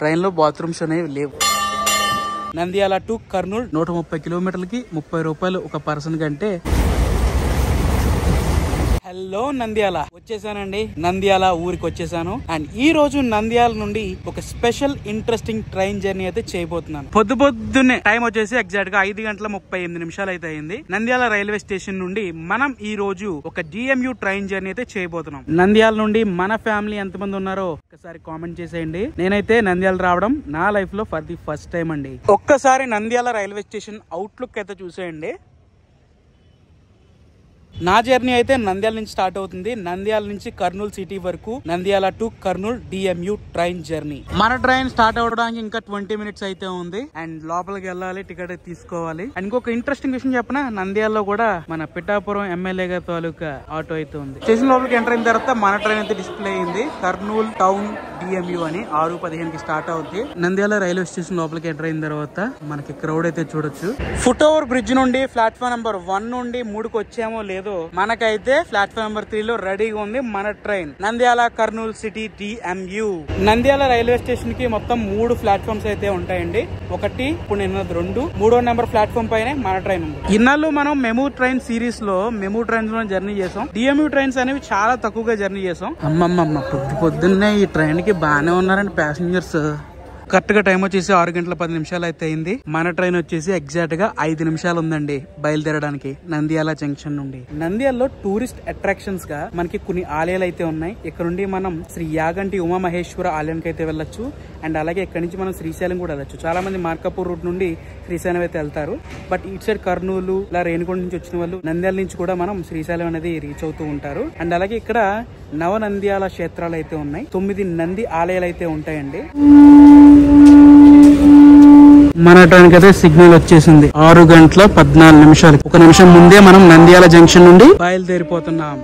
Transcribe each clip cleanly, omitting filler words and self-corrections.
Train లో bathrooms అనేవి లేవు. నంద్యాల టు కర్నూలు 130 కిలోమీటర్లకి 30 రూపాయలు ఒక పర్సన్ కంటే. హలో నంద్యాల వచ్చేసానండి. నంద్యాల ఊరికి వచ్చేసాను. అండ్ ఈ రోజు నంద్యాల నుండి ఒక స్పెషల్ ఇంట్రెస్టింగ్ ట్రైన్ జర్నీ అయితే చేయబోతున్నాను. పొద్దున్నే టైం వచ్చేసి ఎగ్జాక్ట్ గా 5:38 అయితే అయింది. నంద్యాల రైల్వే స్టేషన్ నుండి మనం ఈ రోజు ఒక DMU ట్రైన్ జర్నీ అయితే చేయబోతున్నాం. నంద్యాల నుండి మన ఫ్యామిలీ ఎంతమంది ఉన్నారో ఒక్కసారి కామెంట్ చేసేయండి. నేనైతే నంద్యాల రావడం నా లైఫ్ లో ఫర్ ది ఫస్ట్ టైం అండి. ఒక్కసారి నంద్యాల రైల్వే స్టేషన్ అవుట్లుక్ అయితే చూసేయండి. నా జర్నీ అయితే నంద్యాల నుంచి స్టార్ట్ అవుతుంది. నంద్యాల నుంచి కర్నూలు సిటీ వరకు Nandyal to Kurnool DMU train journey. మన ట్రైన్ స్టార్ట్ అవడానికి ఇంకా 20 మినిట్స్ అయితే ఉంది. అండ్ లోపలికి వెళ్ళాలి, టికెట్ తీసుకోవాలి. అండ్ ఇంకొక ఇంట్రెస్టింగ్ విషయం చెప్పిన, నంద్యాలలో కూడా మన పిఠాపురం ఎమ్మెల్యే గారి తాలూకా ఆటో అయితే ఉంది. స్టేషన్ లోపలికి ఎంటర్ అయిన తర్వాత మన ట్రైన్ అయితే డిస్ప్లే అయింది. కర్నూలు టౌన్ DMU అని 6:15కి స్టార్ట్ అవుతుంది. నంద్యాల రైల్వే స్టేషన్ లోపలికి ఎంటర్ అయిన తర్వాత మనకి క్రౌడ్ అయితే చూడొచ్చు. ఫుట్ ఓవర్ బ్రిడ్జ్ నుండి ప్లాట్ఫామ్ నెంబర్ 1 నుండి 3కి వచ్చామో లేదో మనకైతే ప్లాట్ఫామ్ నెంబర్ 3 లో రెడీగా ఉంది మన train Nandyal Kurnool city DMU. Nandyal railway station కి మొత్తం 3 ప్లాట్ఫామ్స్ అయితే ఉంటాయండి. ఒకటి ఇప్పుడు నేను 2, 3వ నెంబర్ ప్లాట్ఫామ్ పైన మన ట్రైన్ ఉంది. ఇన్నాళ్ళు మనం మెమూ ట్రైన్ సిరీస్ లో మెమూ ట్రైన్స్ లో జర్నీ చేసాం. DMU ట్రైన్స్ అనేవి చాలా తక్కువగా జర్నీ చేసాం. అమ్మమ్మ పొద్దున్నే ఈ ట్రైన్ కి బాగానే ఉన్నారండి ప్యాసింజర్స్. కరెక్ట్ గా టైం వచ్చేసి 6:10 అయితే అయింది. మన ట్రైన్ వచ్చేసి ఎగ్జాక్ట్ గా 5 నిమిషాలు ఉందండి బయలుదేరడానికి నంద్యాల జంక్షన్ నుండి. నంద్యాలలో టూరిస్ట్ అట్రాక్షన్స్ గా మనకి కొన్ని ఆలయాలు అయితే ఉన్నాయి. ఇక్కడ నుండి మనం శ్రీ యాగంటి ఉమామహేశ్వర ఆలయానికి అయితే వెళ్ళొచ్చు. అండ్ అలాగే ఇక్కడ నుంచి మనం శ్రీశైలం కూడా వెళ్ళొచ్చు. చాలా మంది మార్కాపూర్ రూట్ నుండి శ్రీశైలం అయితే వెళ్తారు. బట్ ఇటు సైడ్ కర్నూలు ఇలా రేణికొండ నుంచి వచ్చిన వాళ్ళు నంద్యాల నుంచి కూడా మనం శ్రీశైలం అనేది రీచ్ అవుతూ ఉంటారు. అండ్ అలాగే ఇక్కడ నవ నంద్యాల క్షేత్రాలు అయితే ఉన్నాయి. 9 నంది ఆలయాలు అయితే ఉంటాయండి. మన ట్రైన్ అయితే సిగ్నల్ వచ్చేసింది 6:14. ఒక నిమిషం ముందే మనం నంద్యాల జంక్షన్ నుండి బయలుదేరిపోతున్నాం.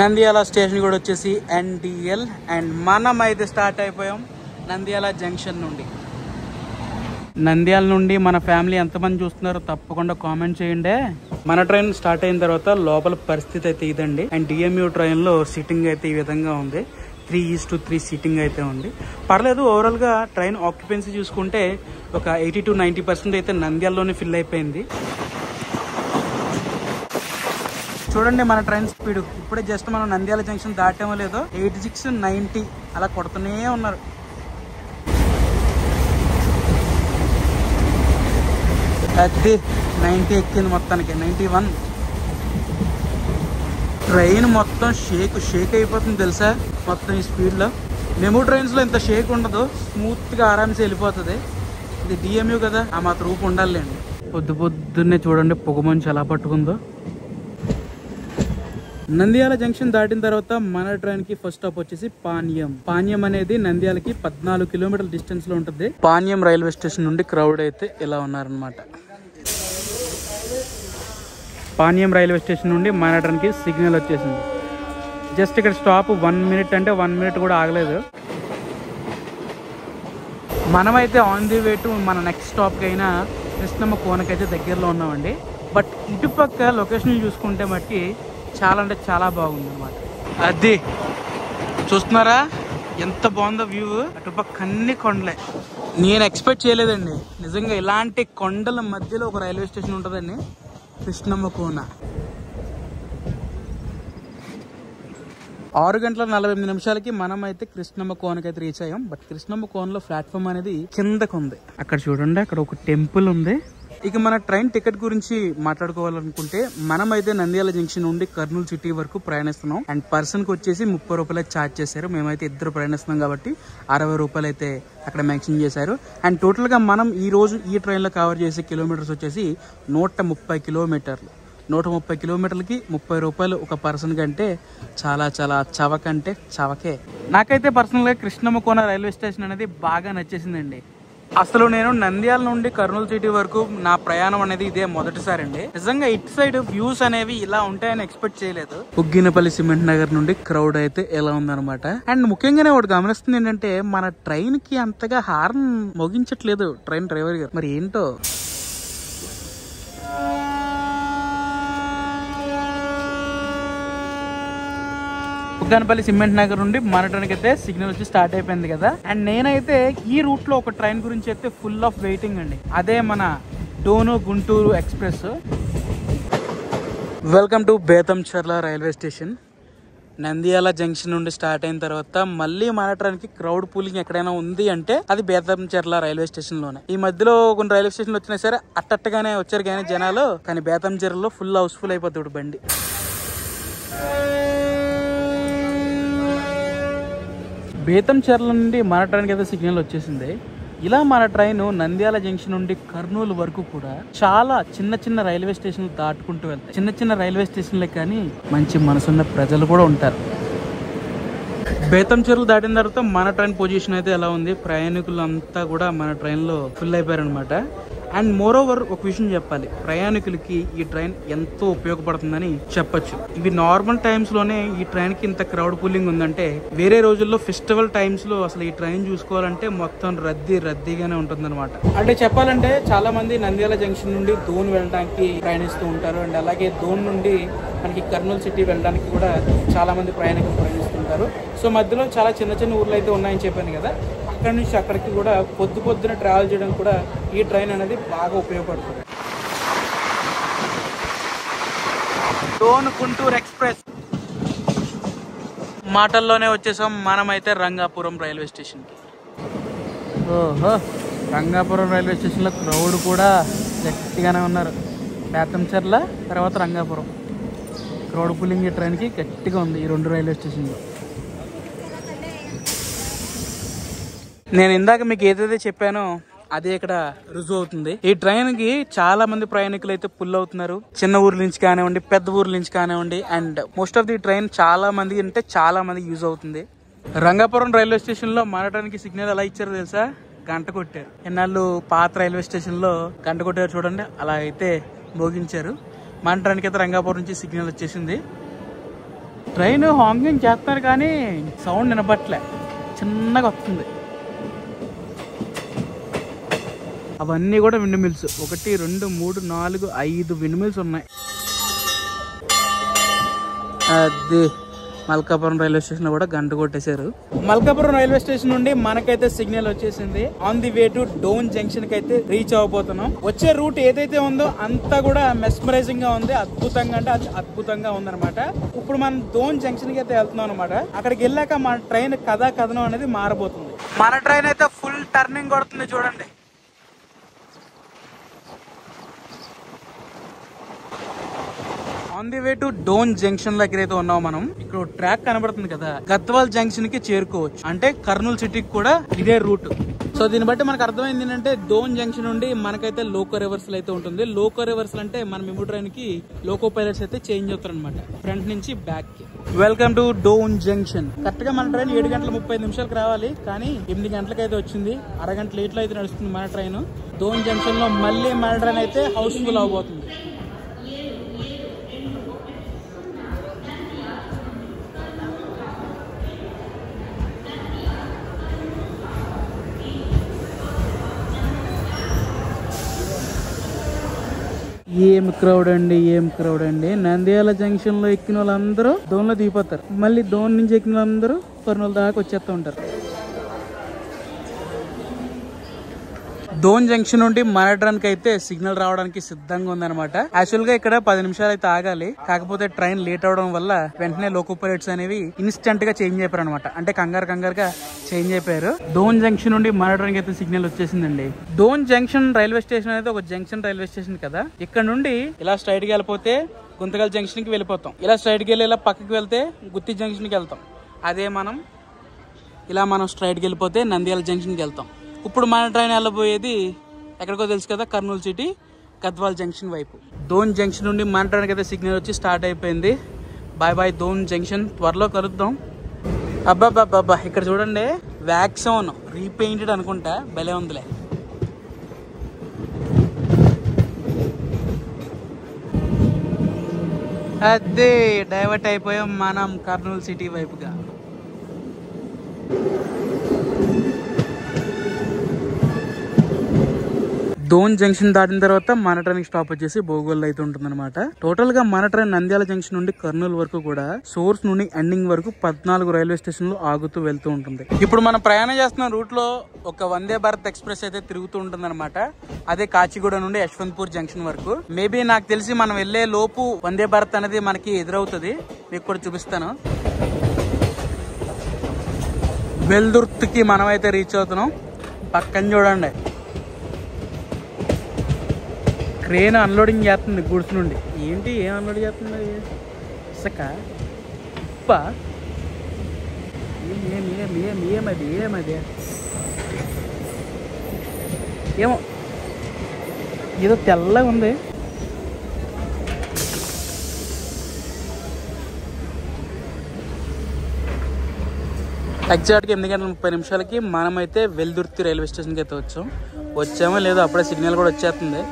నంద్యాల స్టేషన్ కూడా వచ్చేసి NDL. అండ్ మనం అయితే స్టార్ట్ అయిపోయాం నంద్యాల జంక్షన్ నుండి. నంద్యాల నుండి మన ఫ్యామిలీ ఎంతమంది చూస్తున్నారో తప్పకుండా కామెంట్ చేయండి. మన ట్రైన్ స్టార్ట్ అయిన తర్వాత లోపల పరిస్థితి అయితే ఇదండి. అండ్ DMU ట్రైన్ లో సీటింగ్ అయితే ఈ విధంగా ఉంది. 3:3 సీటింగ్ అయితే ఉంది. పర్లేదు. ఓవరాల్ గా ట్రైన్ ఆక్యుపెన్సీ చూసుకుంటే ఒక 80 to 90% అయితే నంద్యాలలోనే ఫిల్ అయిపోయింది. చూడండి మన ట్రైన్ స్పీడ్. ఇప్పుడే జస్ట్ మనం నంద్యాల జంక్షన్ దాటామో లేదో 86, 90 అలా కొడుతూనే ఉన్నారు. అది 90 ఎక్కింది మొత్తానికి. 91. ట్రైన్ మొత్తం షేక్ అయిపోతుంది తెలుసా మొత్తం ఈ స్పీడ్ లో. మెమూ ట్రైన్స్ లో ఇంత షేక్ ఉండదు, స్మూత్ గా ఆరామ్స్ వెళ్ళిపోతుంది. ఇది DMU కదా, ఆ మాత్రం రూపు ఉండాలండి. పొద్దున్నే చూడండి పొగమంచు ఎలా పట్టుకుందో. నంద్యాల జంక్షన్ దాటిన తర్వాత మన ట్రైన్ కి ఫస్ట్ స్టాప్ వచ్చేసి పాణ్యం. పాణ్యం అనేది నంద్యాలకి 14 కిలోమీటర్ల డిస్టెన్స్ లో ఉంటుంది. పాణ్యం రైల్వే స్టేషన్ నుండి క్రౌడ్ అయితే ఇలా ఉన్నారనమాట. పాణ్యం రైల్వే స్టేషన్ నుండి మన ట్రైన్ కి సిగ్నల్ వచ్చేసింది. జస్ట్ ఇక్కడ స్టాప్ 1 మినిట్ అంటే 1 మినిట్ కూడా ఆగలేదు. మనమైతే ఆన్ ది వే టు మన నెక్స్ట్ స్టాప్ కి అయినా కృష్ణమ్మ కోనకైతే దగ్గరలో ఉన్నామండి. బట్ ఇటుపక్క లొకేషన్ చూసుకుంటే మట్టి చాలా అంటే చాలా బాగుంది అనమాట. అది చూస్తున్నారా ఎంత బాగుందో వ్యూ. అటుపక్క అన్ని కొండలే. నేను ఎక్స్పెక్ట్ చేయలేదండి నిజంగా ఇలాంటి కొండల మధ్యలో ఒక రైల్వే స్టేషన్ ఉంటుందండి. కృష్ణమ్మ కోన. 6:48 మనం అయితే కృష్ణమ్మ కోనకైతే రీచ్ అయ్యాం. బట్ కృష్ణమ్మ కోనలో ప్లాట్ఫామ్ అనేది కిందకు ఉంది. అక్కడ చూడండి, అక్కడ ఒక టెంపుల్ ఉంది. ఇక మన ట్రైన్ టికెట్ గురించి మాట్లాడుకోవాలనుకుంటే మనమైతే నంద్యాల జంక్షన్ నుండి కర్నూలు సిటీ వరకు ప్రయాణిస్తున్నాం. అండ్ పర్సన్ కి వచ్చేసి 30 రూపాయలు ఛార్జ్ చేశారు. మేమైతే ఇద్దరు ప్రయాణిస్తున్నాం కాబట్టి 60 రూపాయలు అయితే అక్కడ మెన్షన్ చేశారు. అండ్ టోటల్ గా మనం ఈ రోజు ఈ ట్రైన్ లో కవర్ చేసే కిలోమీటర్స్ వచ్చేసి 130 కిలోమీటర్లు. 130 కిలోమీటర్లకి 30 రూపాయలు ఒక పర్సన్ కంటే చాలా చాలా చవకంటే చవకే. నాకైతే పర్సనల్ గా కృష్ణమ్మ కోన రైల్వే స్టేషన్ అనేది బాగా నచ్చేసిందండి. అసలు నేను నంద్యాల నుండి కర్నూలు సిటీ వరకు నా ప్రయాణం అనేది ఇదే మొదటిసారి అండి. నిజంగా ఇటు సైడ్ వ్యూస్ అనేవి ఇలా ఉంటాయని ఎక్స్పెక్ట్ చేయలేదు. ఉగ్గినపల్లి సిమెంట్ నగర్ నుండి క్రౌడ్ అయితే ఎలా ఉందన్నమాట. అండ్ ముఖ్యంగానే ఒకటి గమనిస్తుంది ఏంటంటే మన ట్రైన్ కి అంతగా హార్న్ మోగించట్లేదు ట్రైన్ డ్రైవర్ గారు. మరి ఏంటో. ఉద్దానపల్లి సిమెంట్ నగర్ నుండి మారటానికి అయితే సిగ్నల్ వచ్చి స్టార్ట్ అయిపోయింది కదా. అండ్ నేనైతే ఈ రూట్ లో ఒక ట్రైన్ గురించి అయితే ఫుల్ ఆఫ్ వెయిటింగ్ అండి. అదే మన Dhone Guntur express. Welcome to Betamcherla railway station. Nandyal junction నుండి స్టార్ట్ అయిన తర్వాత మళ్ళీ మారటానికి క్రౌడ్ పూలింగ్ ఎక్కడైనా ఉంది అంటే అది బేతంచెర్ల రైల్వే స్టేషన్ లోనే. ఈ మధ్యలో కొన్ని రైల్వే స్టేషన్లు వచ్చినా సరే అట్టట్టుగానే వచ్చారు కానీ జనాలు, కానీ బేతంచెర్లలో ఫుల్ హౌస్ఫుల్ అయిపోతుంది బండి. బేతంచెర్ల నుండి మారటానికి అయితే సిగ్నల్ వచ్చేసింది. ఇలా మన ట్రైన్ నంద్యాల జంక్షన్ నుండి కర్నూలు వరకు కూడా చాలా చిన్న చిన్న రైల్వే స్టేషన్లు దాటుకుంటూ వెళ్తాయి. చిన్న చిన్న రైల్వే స్టేషన్లే కానీ మంచి మనసున్న ప్రజలు కూడా ఉంటారు. బేతంచెర్లు దాటిన తర్వాత మన ట్రైన్ పొజిషన్ అయితే ఎలా ఉంది, ప్రయాణికులంతా కూడా మన ట్రైన్లో ఫుల్ అయిపోయారనమాట. అండ్ మోర్ ఓవర్ ఒక విషయం చెప్పాలి, ప్రయాణికులకి ఈ ట్రైన్ ఎంతో ఉపయోగపడుతుందని చెప్పొచ్చు. ఇవి నార్మల్ టైమ్స్ లోనే ఈ ట్రైన్ కి ఇంత క్రౌడ్ పూలింగ్ ఉందంటే వేరే రోజుల్లో ఫెస్టివల్ టైమ్స్ లో అసలు ఈ ట్రైన్ చూసుకోవాలంటే మొత్తం రద్దీగానే ఉంటుంది అనమాట. అంటే చెప్పాలంటే చాలా మంది నంద్యాల జంక్షన్ నుండి దోన్ వెళ్ళడానికి ప్రయాణిస్తూ ఉంటారు. అండ్ అలాగే దోన్ నుండి మనకి కర్నూలు సిటీ వెళ్ళడానికి కూడా చాలా మంది ప్రయాణికులు ప్రయాణిస్తుంటారు. సో మధ్యలో చాలా చిన్న చిన్న ఊర్లు అయితే ఉన్నాయని చెప్పాను కదా, అక్కడి నుంచి అక్కడికి కూడా పొద్దున ట్రావెల్ చేయడం కూడా ఈ ట్రైన్ అనేది బాగా ఉపయోగపడుతుంది. డోన్ గుంటూరు ఎక్స్ప్రెస్ మాటల్లోనే వచ్చేసాం. మనమైతే రంగాపురం రైల్వే స్టేషన్కి. ఓహో, రంగాపురం రైల్వే స్టేషన్లో క్రౌడ్ కూడా గట్టిగానే ఉన్నారు. బేతంచెర్ల తర్వాత రంగాపురం క్రౌడ్ పుల్లింగ్ ఈ ట్రైన్కి గట్టిగా ఉంది ఈ రెండు రైల్వే స్టేషన్లో. నేను ఇందాక మీకు ఏదైతే చెప్పానో అదే ఇక్కడ రుజువు అవుతుంది. ఈ ట్రైన్ కి చాలా మంది ప్రయాణికులు అయితే పుల్ అవుతున్నారు. చిన్న ఊర్ల నుంచి కానివ్వండి, పెద్ద ఊర్ల నుంచి కానివ్వండి. And most of the train చాలా మంది అంటే చాలా మంది యూజ్ అవుతుంది. రంగాపురం రైల్వే స్టేషన్ లో మారటానికి సిగ్నల్ ఎలా ఇచ్చారో తెలుసా? గంట కొట్టారు. ఎన్నాళ్ళు పాత రైల్వే స్టేషన్ లో గంట కొట్టారు చూడండి, అలా అయితే మోగించారు. మారటానికి అయితే రంగాపురం నుంచి సిగ్నల్ వచ్చేసింది. ట్రైన్ హాంకింగ్ చేస్తున్నారు కానీ సౌండ్ వినపట్లే, చిన్నగా వస్తుంది. అవన్నీ కూడా విండ్ మిల్స్. 1 2 3 4 5 విండ్ మిల్స్ ఉన్నాయి. అది మల్కాపురం రైల్వే స్టేషన్ లో కూడా గంట కొట్టేశారు. మల్కాపురం రైల్వే స్టేషన్ నుండి మనకైతే సిగ్నల్ వచ్చేసింది. On the way to Dhone junction కి అయితే రీచ్ అవ్వబోతున్నాం. వచ్చే రూట్ ఏదైతే ఉందో అంతా కూడా మెస్మరైజింగ్ గా ఉంది, అద్భుతంగా అంటే అద్భుతంగా ఉందన్నమాట. ఇప్పుడు మనం డోన్ జంక్షన్ కి అయితే వెళ్తున్నాం అనమాట. అక్కడికి వెళ్ళాక మన ట్రైన్ కథనం అనేది మారబోతుంది. మన ట్రైన్ అయితే ఫుల్ టర్నింగ్ కొడుతుంది చూడండి. On the way to Dhone junction దగ్గర అయితే ఉన్నాం మనం. ఇక్కడ ట్రాక్ కనబడుతుంది కదా, గద్వాల్ జంక్షన్ కి చేరుకోవచ్చు. అంటే కర్నూలు సిటీకి కూడా ఇదే రూట్. సో దీన్ని బట్టి మనకు అర్థమైంది ఏంటంటే డోన్ జంక్షన్ నుండి మనకైతే లోకో రివర్సల్ అయితే ఉంటుంది. లోకో రివర్సల్ అంటే మన మెమో ట్రైన్ కి లోకో పైలట్స్ అయితే చేంజ్ అవుతారు అనమాట, ఫ్రంట్ నుంచి బ్యాక్ కి. Welcome to Dhone junction. Correct గా మన ట్రైన్ 7 గంటల 30 నిమిషాలకు రావాలి, కానీ 8 గంటలకు అయితే వచ్చింది. అరగంట లేట్ లో అయితే నడుస్తుంది మన ట్రైన్. డోన్ జంక్షన్ లో మళ్ళీ మన ట్రైన్ అయితే హౌస్ఫుల్ అవబోతుంది. ఏం క్రౌడ్ అండి. నంద్యాల జంక్షన్ లో ఎక్కిన వాళ్ళందరూ దోన్ లో దిగిపోతారు. మళ్ళీ దోన్ నుంచి ఎక్కిన వాళ్ళందరూ కర్నూలు దాకా వచ్చేస్తూ ఉంటారు. డోన్ జంక్షన్ నుండి మారటానికి అయితే సిగ్నల్ రావడానికి సిద్ధంగా ఉందన్నమాట. యాక్చువల్ గా ఇక్కడ 10 నిమిషాలు అయితే ఆగాలి, కాకపోతే ట్రైన్ లేట్ అవడం వల్ల వెంటనే లోకో పైలట్స్ అనేవి ఇన్స్టెంట్ గా చేంజ్ అయిపోయారు అనమాట. అంటే కంగారుగా చేంజ్ అయిపోయారు. డోన్ జంక్షన్ నుండి మారటానికి అయితే సిగ్నల్ వచ్చేసిందండి. డోన్ జంక్షన్ రైల్వే స్టేషన్ అనేది ఒక జంక్షన్ రైల్వే స్టేషన్ కదా. ఇక్కడ నుండి ఇలా స్ట్రైట్ గా వెళ్ళిపోతే గుంతకల్ జంక్షన్ కి వెళ్ళిపోతాం. ఇలా స్ట్రైట్ గా వెళ్ళి ఇలా పక్కకి వెళ్తే గుత్తి జంక్షన్ కి వెళ్తాం. అదే మనం స్ట్రైట్ గా వెళ్ళిపోతే నంద్యాల జంక్షన్ కి వెళ్తాం. ఇప్పుడు మన ట్రైన్ వెళ్ళబోయేది ఎక్కడికో తెలుసు కదా, కర్నూలు సిటీ గద్వాల్ జంక్షన్ వైపు. డోన్ జంక్షన్ నుండి మన ట్రైన్కి అయితే సిగ్నల్ వచ్చి స్టార్ట్ అయిపోయింది. బాయ్ డోన్ జంక్షన్, త్వరలో కలుద్దాం. అబ్బాబ్బాబ్బా, ఇక్కడ చూడండి వ్యాక్సోన్ రీపెయింటెడ్ అనుకుంటా, భలే ఉందిలే. అదే డైవర్ట్ అయిపోయాం మనం కర్నూలు సిటీ వైపుగా. దోన్ జంక్షన్ దాటిన తర్వాత మన ట్రైన్ స్టాప్ వచ్చేసి బోగోల్ అయితే ఉంటుంది అనమాట. టోటల్ గా మన ట్రైన్ నంద్యాల జంక్షన్ నుండి కర్నూలు వరకు కూడా సోర్స్ నుండి ఎండింగ్ వరకు 14 రైల్వే స్టేషన్లు ఆగుతూ వెళ్తూ ఉంటుంది. ఇప్పుడు మనం ప్రయాణం చేస్తున్న రూట్ లో ఒక వందే భారత్ ఎక్స్ప్రెస్ అయితే తిరుగుతూ ఉంటుంది అనమాట. అదే కాచిగూడ నుండి యశ్వంత్పూర్ జంక్షన్ వరకు. మేబీ నాకు తెలిసి మనం వెళ్లే లోపు వందే భారత్ అనేది మనకి ఎదురవుతుంది. మీకు కూడా చూపిస్తాను. వెల్దుర్తికి మనం అయితే రీచ్ అవుతున్నాం. పక్కన చూడండి, ట్రైన్ అన్లోడింగ్ చేస్తుంది గుడ్స్ నుండి. ఏంటి ఏం అన్లోడ్ చేస్తుంది? ఇసుక, ఉప్ప, ఏమది ఏమో ఏదో తెల్లగా ఉంది. ఎగ్జాక్ట్గా 8:30 మనమైతే వెల్దుర్తి రైల్వే స్టేషన్కి అయితే వచ్చామో లేదో అప్పుడే సిగ్నల్ కూడా వచ్చేస్తుంది.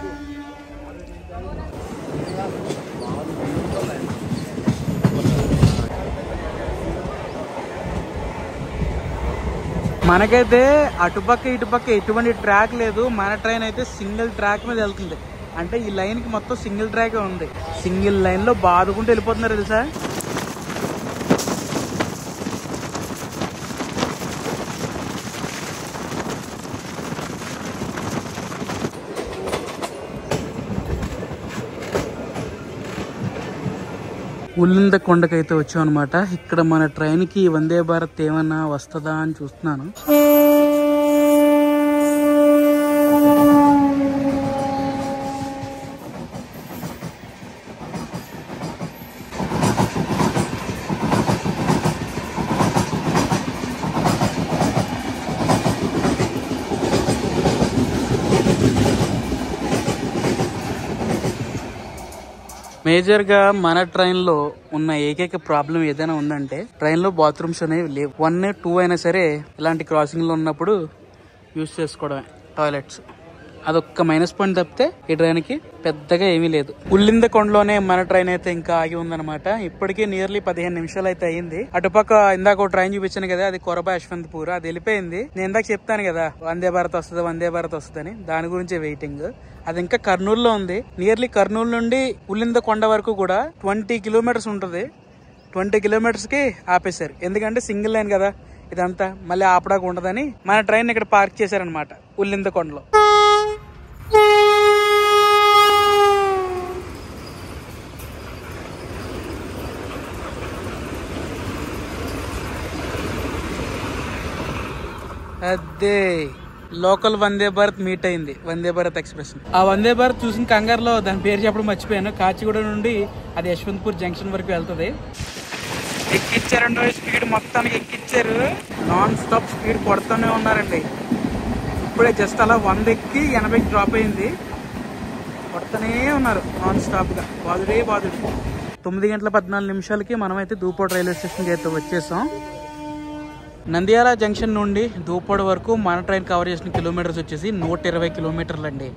మనకైతే అటుపక్క ఇటుపక్క ఎటువంటి ట్రాక్ లేదు. మన ట్రైన్ అయితే సింగిల్ ట్రాక్ మీద వెళ్తుంది. అంటే ఈ లైన్ కి మొత్తం సింగిల్ ట్రాక్ ఉంది. సింగిల్ లైన్ లో బాదుకుంటూ వెళ్ళిపోతున్నారు తెలుసా. ఉల్లింద కొండకైతే వచ్చాం అనమాట. ఇక్కడ మన ట్రైన్ కి వందే భారత్ ఏమన్నా వస్తుందా అని చూస్తున్నాను. మేజర్ గా మన ట్రైన్ లో ఉన్న ఏకైక ప్రాబ్లం ఏదైనా ఉందంటే ట్రైన్ లో బాత్రూమ్స్ అనేవి లేవు. 1, 2 అయినా సరే ఇలాంటి క్రాసింగ్ లో ఉన్నప్పుడు యూజ్ చేసుకోవడమే టాయిలెట్స్. అదొక్క మైనస్ పాయింట్ తప్పితే ఈ ట్రైన్ కి పెద్దగా ఏమీ లేదు. ఉల్లింద కొండలోనే మన ట్రైన్ అయితే ఇంకా ఆగి ఉందన్నమాట. ఇప్పటికీ నియర్లీ 15 నిమిషాలు అయితే అయింది. అటుపక్క ఇందాక ఒక ట్రైన్ చూపించాను కదా, అది కొరబా యశ్వంత్పూర్. అది వెళ్ళిపోయింది. నేను ఇందాక చెప్తాను కదా వందే భారత్ వస్తుందని, దాని గురించి వెయిటింగ్. అది ఇంకా కర్నూలులో ఉంది. నియర్లీ కర్నూలు నుండి ఉల్లింద కొండ వరకు కూడా 20 కిలోమీటర్స్ ఉంటుంది. 20 కిలోమీటర్స్ కి ఆపేశారు. ఎందుకంటే సింగిల్ లైన్ కదా ఇదంతా, మళ్ళీ ఆపడానికి ఉండదని మన ట్రైన్ ఇక్కడ పార్క్ చేశారనమాట ఉల్లింద కొండలో. అదే లోకల్ వందే భారత్ మీట్ అయింది, వందే భారత్ ఎక్స్ప్రెస్. ఆ వందే భారత్ చూసిన కంగారులో దాని పేరు చెప్పడం మర్చిపోయాను. కాచిగూడ నుండి అది యశ్వంత్పూర్ జంక్షన్ వరకు వెళ్తుంది. ఎక్కిచ్చారండి, స్పీడ్ మొత్తానికి ఎక్కిచ్చారు. నాన్ స్టాప్ స్పీడ్ కొడుతూనే ఉన్నారండి. ఇప్పుడే జస్ట్ అలా 100 ఎక్కి 80కి డ్రాప్ అయింది. కొడుతూనే ఉన్నారు నాన్ స్టాప్ గా, బాదుడే బాదుడు. 9:14 మనమైతే దూపోడు రైల్వే స్టేషన్కి అయితే వచ్చేసాం. నంద్యాల జంక్షన్ నుండి దూపోడు వరకు మన ట్రైన్ కవర్ చేసిన కిలోమీటర్స్ వచ్చేసి 120 కిలోమీటర్లు అండి.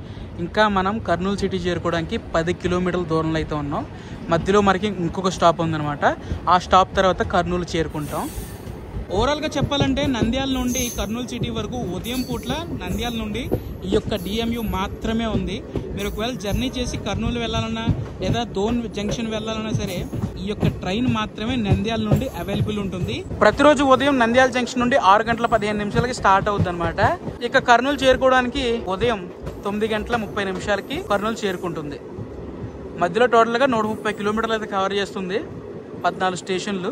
ఇంకా మనం కర్నూలు సిటీ చేరుకోవడానికి 10 కిలోమీటర్ల దూరంలో అయితే ఉన్నాం. మధ్యలో మనకి ఇంకొక స్టాప్ ఉందన్నమాట. ఆ స్టాప్ తర్వాత కర్నూలు చేరుకుంటాం. ఓవరాల్ గా చెప్పాలంటే నంద్యాల నుండి కర్నూలు సిటీ వరకు ఉదయం పూట్ల నంద్యాల నుండి ఈ యొక్క డిఎంయు మాత్రమే ఉంది. మీరు ఒకవేళ జర్నీ చేసి కర్నూలు వెళ్ళాలన్నా లేదా దోన్ జంక్షన్ వెళ్ళాలన్నా సరే ఈ యొక్క ట్రైన్ మాత్రమే నంద్యాల నుండి అవైలబుల్ ఉంటుంది. ప్రతిరోజు ఉదయం నంద్యాల జంక్షన్ నుండి 6:15 స్టార్ట్ అవుతుంది అనమాట. ఇక కర్నూలు చేరుకోవడానికి ఉదయం 9:30 కర్నూలు చేరుకుంటుంది. మధ్యలో టోటల్ గా 130 కిలోమీటర్లు అయితే కవర్ చేస్తుంది. 14 స్టేషన్లు.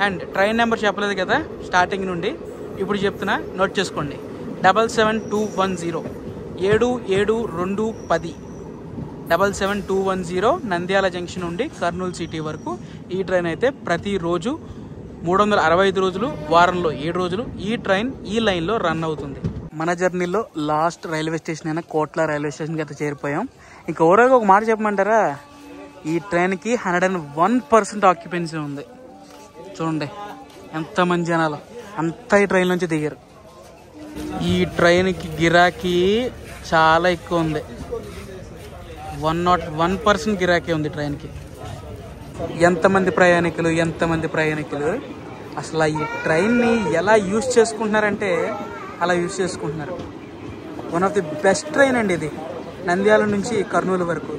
అండ్ ట్రైన్ నెంబర్ చెప్పలేదు కదా స్టార్టింగ్ నుండి, ఇప్పుడు చెప్తున్నా, నోట్ చేసుకోండి. 77210 772210 77210 నంద్యాల జంక్షన్ నుండి కర్నూలు సిటీ వరకు ఈ ట్రైన్ అయితే ప్రతిరోజు 365 రోజులు, వారంలో 7 రోజులు ఈ ట్రైన్ ఈ లైన్లో రన్ అవుతుంది. మన జర్నీలో లాస్ట్ రైల్వే స్టేషన్ అయినా కోట్ల రైల్వే స్టేషన్కి అయితే చేరిపోయాం. ఇంకా ఓవరాల్గా ఒక మాట చెప్పమంటారా, ఈ ట్రైన్కి 101% ఆక్యుపెన్సీ ఉంది. చూడండి ఎంతమంది జనాలు అంతా ఈ ట్రైన్ నుంచి దిగారు. ఈ ట్రైన్కి గిరాకీ చాలా ఎక్కువ ఉంది. 101% గిరాకీ ఉంది ట్రైన్కి. ఎంతమంది ప్రయాణికులు అసలు ఈ ట్రైన్ని ఎలా యూజ్ చేసుకుంటున్నారంటే అలా యూజ్ చేసుకుంటున్నారు. One of the best train అండి ఇది. నంద్యాల నుంచి కర్నూలు వరకు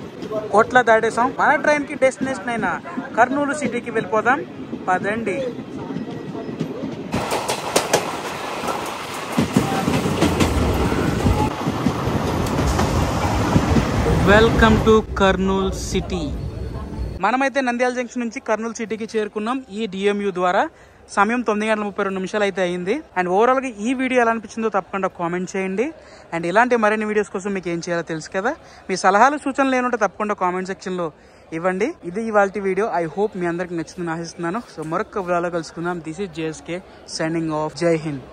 కోట్ల దాటేసాం. మన ట్రైన్ కి డెస్టినేషన్ అయిన కర్నూలు సిటీకి వెళ్ళిపోదాం పదండి. Welcome to Kurnool city. మనమైతే నంద్యాల జంక్షన్ నుంచి కర్నూలు సిటీకి చేరుకున్నాం ఈ డిఎంయూ ద్వారా. సమయం 9:32 అయితే అయింది. అండ్ ఓవరాల్ గా ఈ వీడియో ఎలా అనిపించిందో తప్పకుండా కామెంట్ చేయండి. అండ్ ఇలాంటి మరిన్ని వీడియోస్ కోసం మీకు ఏం చేయాలో తెలుసు కదా. మీ సలహాలు సూచనలు ఏమంటే తప్పకుండా కామెంట్ సెక్షన్ లో ఇవ్వండి. ఇది ఇవాల్టి వీడియో. ఐ హోప్ మీ అందరికి నచ్చిందని ఆశిస్తున్నాను. సో మరొక వీడియోలో కలుసుకుందాం. This is JSK signing off. జై హింద్.